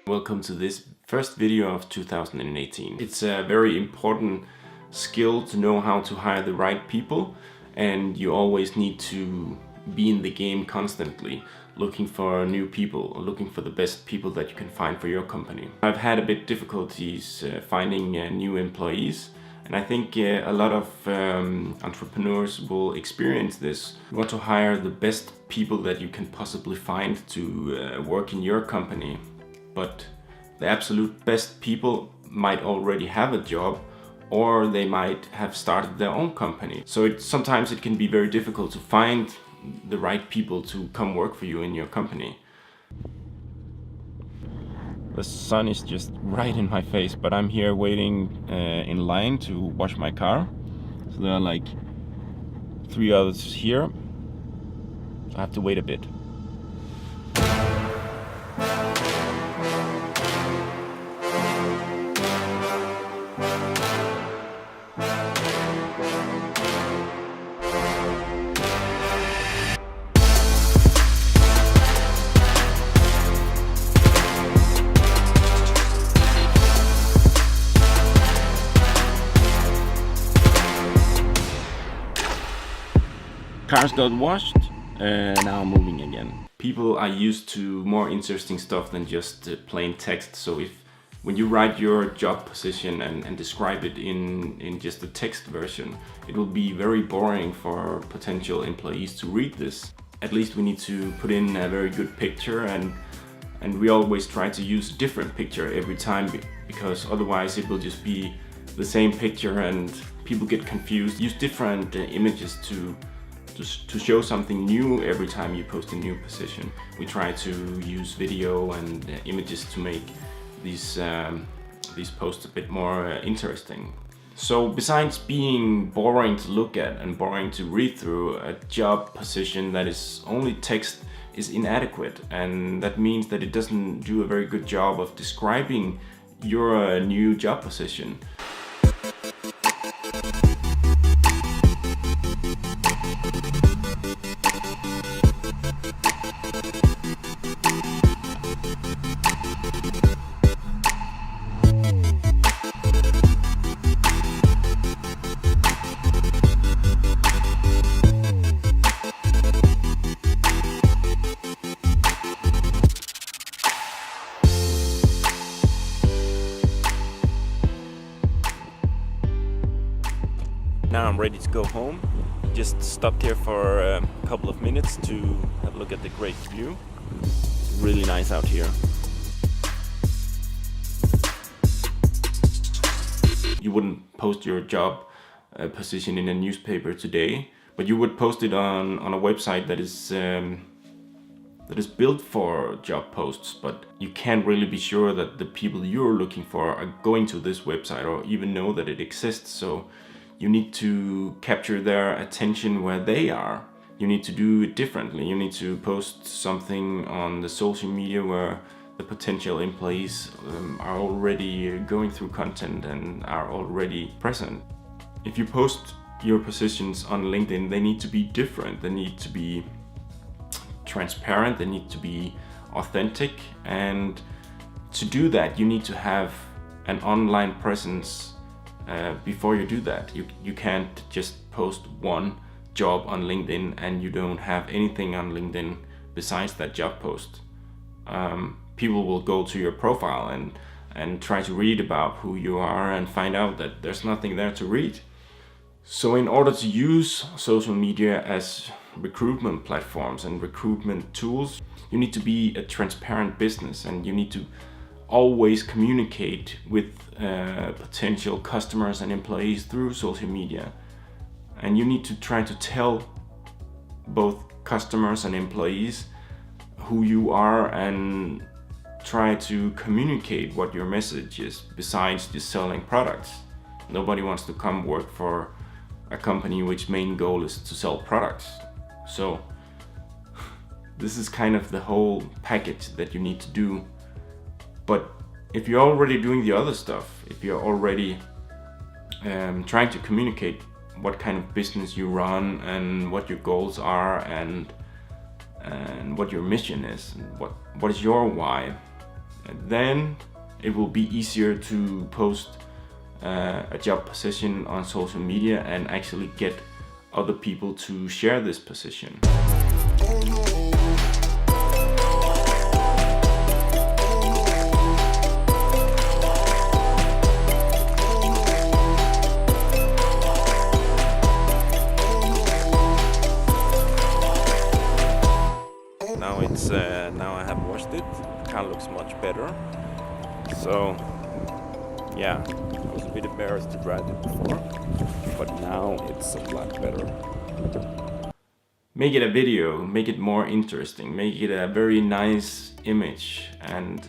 Welcome to this first video of 2018. It's a very important skill to know how to hire the right people, and you always need to be in the game constantly, looking for new people, looking for the best people that you can find for your company. I've had a bit difficulties finding new employees, and I think a lot of entrepreneurs will experience this. You want to hire the best people that you can possibly find to work in your company, but the absolute best people might already have a job, or they might have started their own company. So sometimes it can be very difficult to find the right people to come work for you in your company. The sun is just right in my face, but I'm here waiting in line to wash my car. So there are like 3 others here. I have to wait a bit. Cars got washed, now I'm moving again. People are used to more interesting stuff than just plain text. So when you write your job position and describe it in just a text version, it will be very boring for potential employees to read this. At least we need to put in a very good picture, and we always try to use a different picture every time, because otherwise it will just be the same picture and people get confused. Use different images to show something new every time you post a new position. We try to use video and images to make these posts a bit more interesting. So besides being boring to look at and boring to read through, a job position that is only text is inadequate, and that means that it doesn't do a very good job of describing your new job position. Now I'm ready to go home. Just stopped here for a couple of minutes to have a look at the great view. It's really nice out here. You wouldn't post your job position in a newspaper today, but you would post it on a website that is built for job posts, but you can't really be sure that the people you're looking for are going to this website or even know that it exists. So you need to capture their attention where they are. You need to do it differently. You need to post something on the social media where the potential employees are already going through content and are already present. If you post your positions on LinkedIn, they need to be different. They need to be transparent. They need to be authentic. And to do that, you need to have an online presence. Before you do that, you can't just post one job on LinkedIn and you don't have anything on LinkedIn besides that job post. People will go to your profile and try to read about who you are and find out that there's nothing there to read. So in order to use social media as recruitment platforms and recruitment tools, you need to be a transparent business, and you need to always communicate with potential customers and employees through social media. And you need to try to tell both customers and employees who you are and try to communicate what your message is besides just selling products. Nobody wants to come work for a company which main goal is to sell products. So this is kind of the whole package that you need to do. But if you're already doing the other stuff, if you're already trying to communicate what kind of business you run and what your goals are and what your mission is, and what is your why, And then it will be easier to post a job position on social media and actually get other people to share this position. Now I have washed it. Car looks much better. So yeah, I was a bit embarrassed to drive it before, but now it's a lot better. Make it a video, make it more interesting, make it a very nice image, and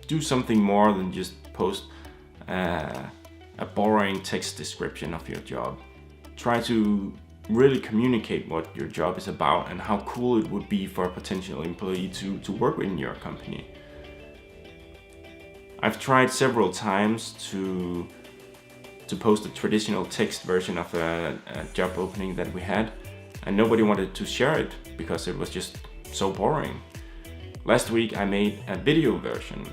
do something more than just post a boring text description of your job. Try to really communicate what your job is about and how cool it would be for a potential employee to work in your company. I've tried several times to post a traditional text version of a job opening that we had, and nobody wanted to share it because it was just so boring. Last week I made a video version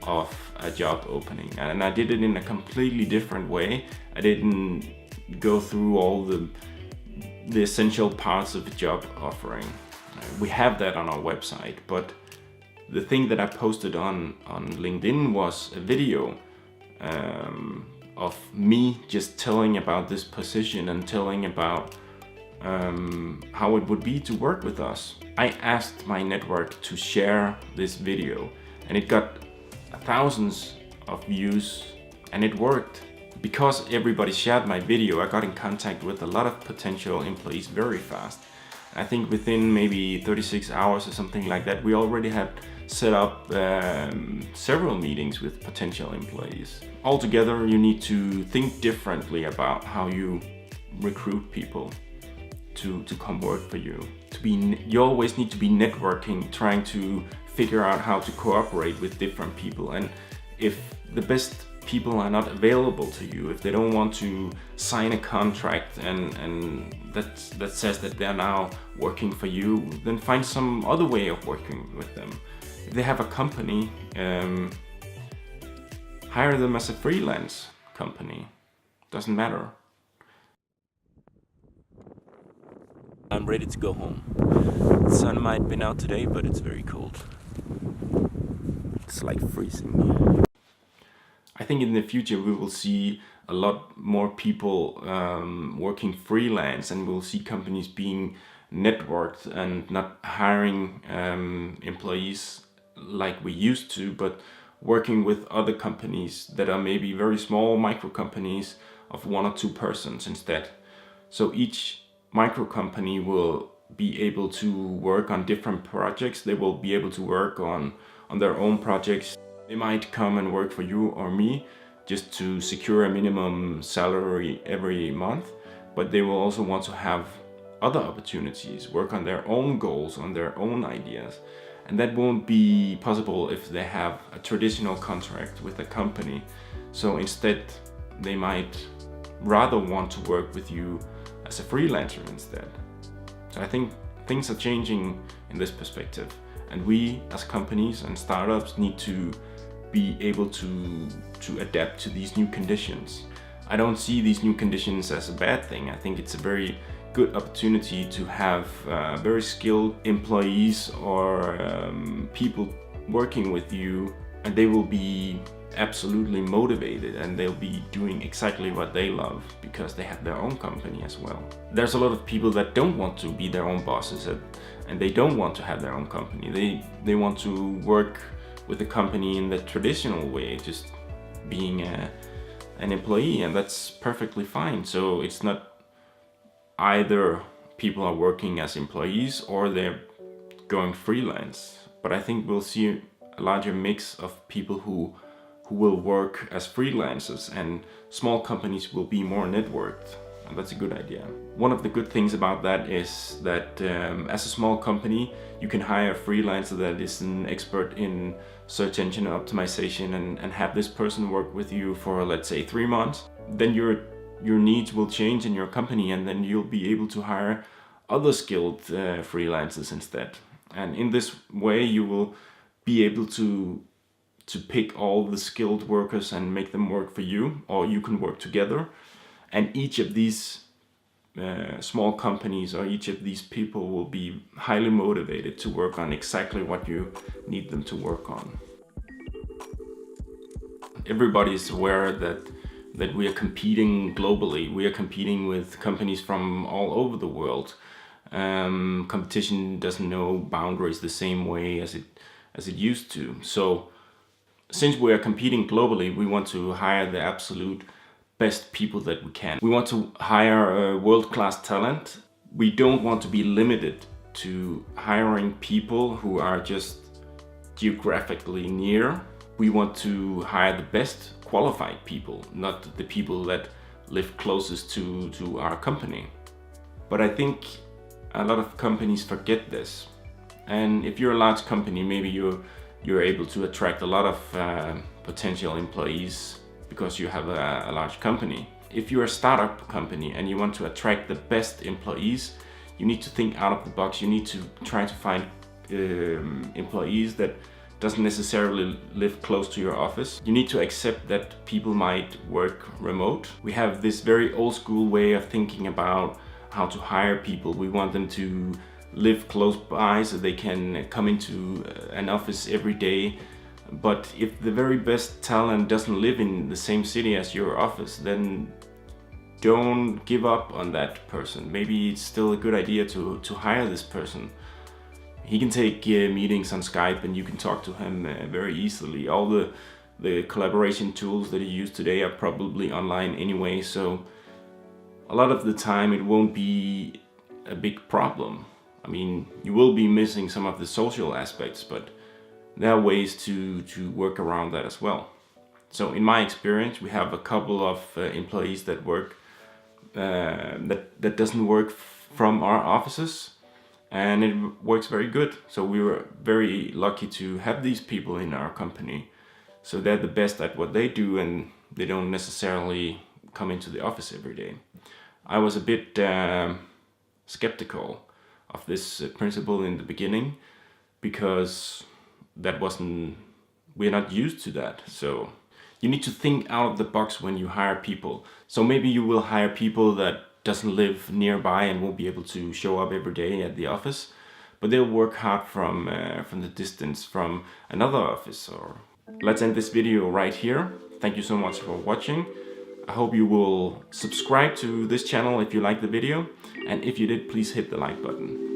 of a job opening, and I did it in a completely different way. I didn't go through all the essential parts of the job offering. We have that on our website, but the thing that I posted on LinkedIn was a video of me just telling about this position and telling about how it would be to work with us. I asked my network to share this video, and it got thousands of views, and it worked. Because everybody shared my video, I got in contact with a lot of potential employees very fast. I think within maybe 36 hours or something like that, we already had set up several meetings with potential employees. Altogether, you need to think differently about how you recruit people to come work for you. You always need to be networking, trying to figure out how to cooperate with different people. And if the best people are not available to you, if they don't want to sign a contract and that says that they're now working for you, then find some other way of working with them. If they have a company, hire them as a freelance company. Doesn't matter. I'm ready to go home. The sun might be out today, but it's very cold. It's like freezing. I think in the future we will see a lot more people working freelance, and we'll see companies being networked and not hiring employees like we used to, but working with other companies that are maybe very small micro companies of 1 or 2 persons instead. So each micro company will be able to work on different projects. They will be able to work on their own projects. They might come and work for you or me just to secure a minimum salary every month, but they will also want to have other opportunities, work on their own goals, on their own ideas. And that won't be possible if they have a traditional contract with a company. So instead, they might rather want to work with you as a freelancer instead. So I think things are changing in this perspective, and we as companies and startups need to be able to adapt to these new conditions. I don't see these new conditions as a bad thing. I think it's a very good opportunity to have very skilled employees or people working with you, and they will be absolutely motivated and they'll be doing exactly what they love because they have their own company as well. There's a lot of people that don't want to be their own bosses and they don't want to have their own company. They want to work with the company in the traditional way, just being an employee, and that's perfectly fine. So it's not either people are working as employees or they're going freelance, but I think we'll see a larger mix of people who will work as freelancers, and small companies will be more networked. And that's a good idea. One of the good things about that is that as a small company, you can hire a freelancer that is an expert in search engine optimization and have this person work with you for, let's say, 3 months. Then your needs will change in your company, and then you'll be able to hire other skilled freelancers instead. And in this way, you will be able to pick all the skilled workers and make them work for you, or you can work together. And each of these small companies or each of these people will be highly motivated to work on exactly what you need them to work on. Everybody is aware that we are competing globally. We are competing with companies from all over the world. Competition doesn't know boundaries the same way as it used to. So since we are competing globally, we want to hire the absolute best people that we can. We want to hire world-class talent. We don't want to be limited to hiring people who are just geographically near. We want to hire the best qualified people, not the people that live closest to our company. But I think a lot of companies forget this. And if you're a large company, maybe you're able to attract a lot of potential employees because you have a large company. If you're a startup company and you want to attract the best employees, you need to think out of the box. You need to try to find employees that doesn't necessarily live close to your office. You need to accept that people might work remote. We have this very old school way of thinking about how to hire people. We want them to live close by so they can come into an office every day. But if the very best talent doesn't live in the same city as your office, then don't give up on that person. Maybe it's still a good idea to hire this person. He can take meetings on Skype and you can talk to him very easily. All the collaboration tools that you use today are probably online anyway, so a lot of the time it won't be a big problem. I mean, you will be missing some of the social aspects, but there are ways to work around that as well. So in my experience, we have a couple of employees that work that doesn't work from our offices, and it works very good. So we were very lucky to have these people in our company. So they're the best at what they do, and they don't necessarily come into the office every day. I was a bit skeptical of this principle in the beginning, because we're not used to that. So you need to think out of the box when you hire people. So maybe you will hire people that doesn't live nearby and won't be able to show up every day at the office, but they'll work hard from the distance from another office. Or let's end this video right here. Thank you so much for watching. I hope you will subscribe to this channel if you liked the video, and if you did, please hit the like button.